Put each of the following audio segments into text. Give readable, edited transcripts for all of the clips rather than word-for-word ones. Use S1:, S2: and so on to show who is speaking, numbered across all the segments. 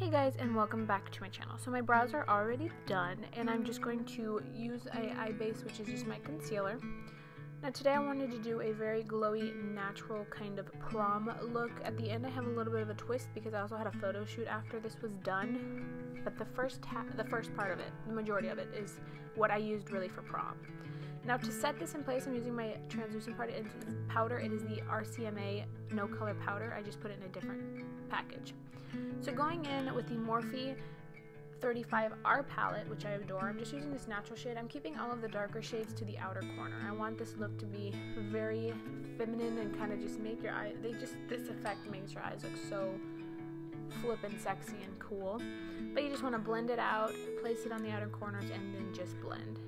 S1: Hey guys, and welcome back to my channel. So my brows are already done and I'm just going to use a eye base, which is just my concealer. Now today I wanted to do a very glowy, natural kind of prom look. At the end I have a little bit of a twist because I also had a photo shoot after this was done. But the first part of it, the majority of it, is what I used really for prom. Now to set this in place, I'm using my translucent powder. It is the RCMA No Color Powder. I just put it in a different package. So going in with the Morphe 35R palette, which I adore, I'm just using this natural shade. I'm keeping all of the darker shades to the outer corner. I want this look to be very feminine and kind of just make your eye, this effect makes your eyes look so flippin' sexy and cool. But you just want to blend it out, place it on the outer corners, and then just blend,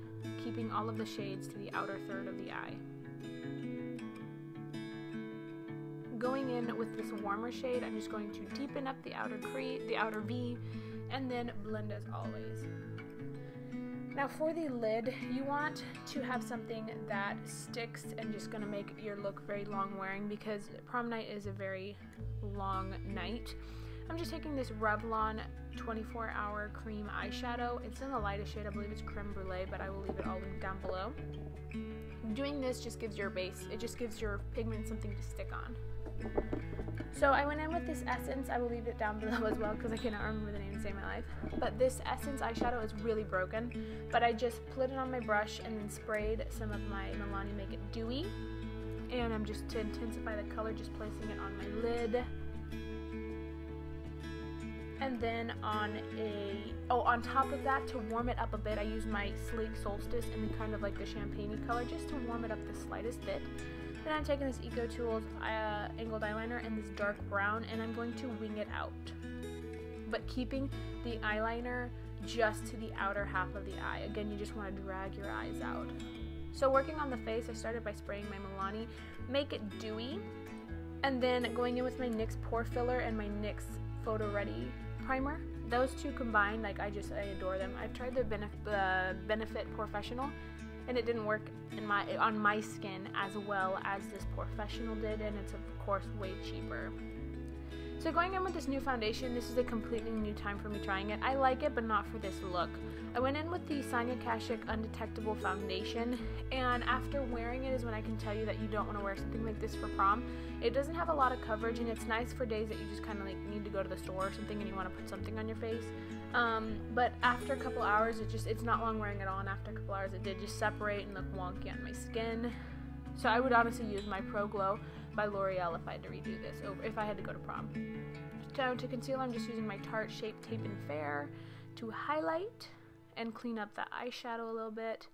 S1: keeping all of the shades to the outer third of the eye. Going in with this warmer shade, I'm just going to deepen up the outer V, and then blend as always. Now for the lid, you want to have something that sticks and just going to make your look very long wearing, because prom night is a very long night. I'm just taking this Revlon 24-hour cream eyeshadow. It's in the lightest shade, I believe it's creme brulee, but I will leave it all linked down below. Doing this just gives your base, it just gives your pigment something to stick on. So I went in with this Essence. I will leave it down below as well because I cannot remember the name to save my life. But this Essence eyeshadow is really broken. But I just put it on my brush and then sprayed some of my Milani Make Dewy. And I'm just, to intensify the color, just placing it on my lid. And then on top of that, to warm it up a bit, I use my Sleek Solstice in the kind of like the champagne-y color just to warm it up the slightest bit. Then I'm taking this Eco Tools angled eyeliner in this dark brown, and I'm going to wing it out, but keeping the eyeliner just to the outer half of the eye. Again, you just want to drag your eyes out. So working on the face, I started by spraying my Milani Make Dewy, and then going in with my NYX Pore Filler and my NYX Photo Ready primer. Those two combined, like I adore them. I've tried the Benefit Professional, and it didn't work on my skin as well as this Professional did, and it's of course way cheaper. So going in with this new foundation, this is a completely new time for me trying it. I like it, but not for this look. I went in with the Sonia Kashuk Undetectable foundation, and after wearing it is when I can tell you that you don't want to wear something like this for prom. It doesn't have a lot of coverage, and it's nice for days that you just kind of like need to go to the store or something and you want to put something on your face. But after a couple hours, it's not long wearing at all, and after a couple hours it did just separate and look wonky on my skin. So I would honestly use my Pro Glow by L'Oreal if I had to redo this, if I had to go to prom. So to conceal, I'm just using my Tarte Shape Tape and Fair to highlight and clean up the eyeshadow a little bit.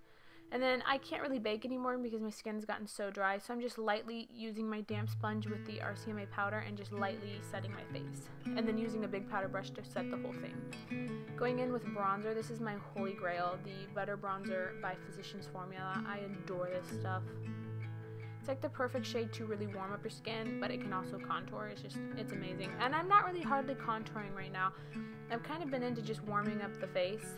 S1: And then I can't really bake anymore because my skin's gotten so dry, so I'm just lightly using my damp sponge with the RCMA powder and just lightly setting my face. And then using a big powder brush to set the whole thing. Going in with bronzer, this is my holy grail, the Butter Bronzer by Physicians Formula. I adore this stuff. It's like the perfect shade to really warm up your skin, but it can also contour. It's amazing. And I'm not really hardly contouring right now. I've kind of been into just warming up the face.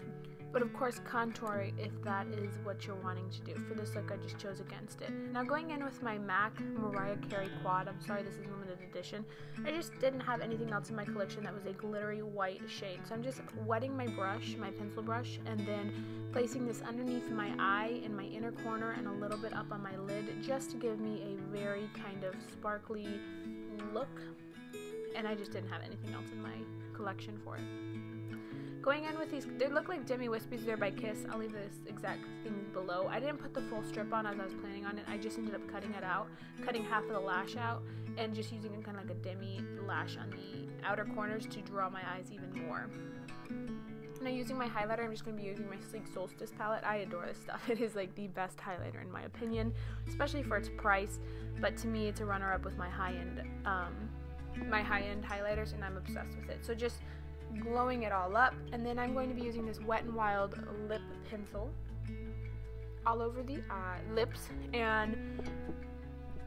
S1: But of course, contour if that is what you're wanting to do. For this look, I just chose against it. Now going in with my MAC Mariah Carey Quad, I'm sorry this is limited edition. I just didn't have anything else in my collection that was a glittery white shade. So I'm just wetting my brush, my pencil brush, and then placing this underneath my eye in my inner corner and a little bit up on my lid, just to give me a very kind of sparkly look. And I just didn't have anything else in my collection for it. Going in with these, they look like Demi Wispies. They're by Kiss. I'll leave this exact thing below. I didn't put the full strip on as I was planning on it. I just ended up cutting it out, cutting half of the lash out, and just using it kind of like a demi lash on the outer corners to draw my eyes even more. Now using my highlighter, I'm just going to be using my Sleek Solstice palette. I adore this stuff. It is like the best highlighter in my opinion, especially for its price. But to me, it's a runner-up with my high-end highlighters, and I'm obsessed with it. So just glowing it all up, and then I'm going to be using this Wet n Wild lip pencil all over the lips, and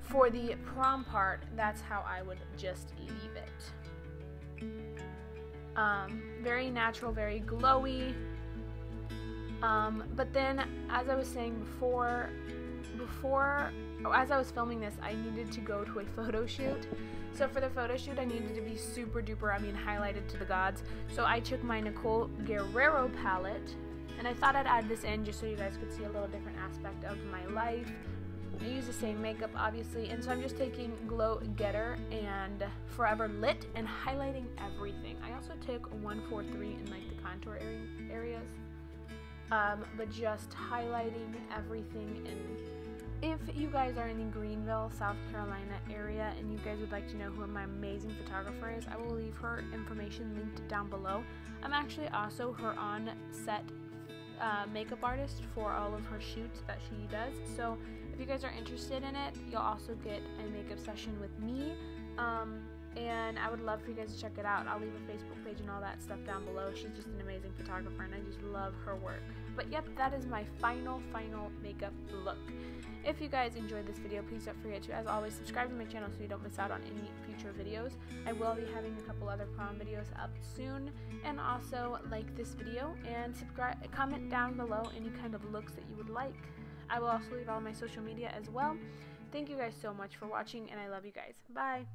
S1: for the prom part, that's how I would just leave it. Very natural, very glowy, but then as I was saying as I was filming this, I needed to go to a photo shoot. So for the photo shoot, I needed to be super duper, highlighted to the gods. So I took my Nicole Guerriero palette, and I thought I'd add this in just so you guys could see a little different aspect of my life. I use the same makeup, obviously, and so I'm just taking Glow Getter and Forever Lit and highlighting everything. I also took 143 in like the contour areas, but just highlighting everything. And if you guys are in the Greenville, South Carolina area and you guys would like to know who my amazing photographer is, I will leave her information linked down below. I'm actually also her on-set makeup artist for all of her shoots that she does. So if you guys are interested in it, you'll also get a makeup session with me. And I would love for you guys to check it out. I'll leave a Facebook page and all that stuff down below. She's just an amazing photographer and I just love her work. But yep, that is my final makeup look. If you guys enjoyed this video, please don't forget to, as always, subscribe to my channel so you don't miss out on any future videos. I will be having a couple other prom videos up soon. And also like this video and comment down below any kind of looks that you would like. I will also leave all my social media as well. Thank you guys so much for watching and I love you guys. Bye!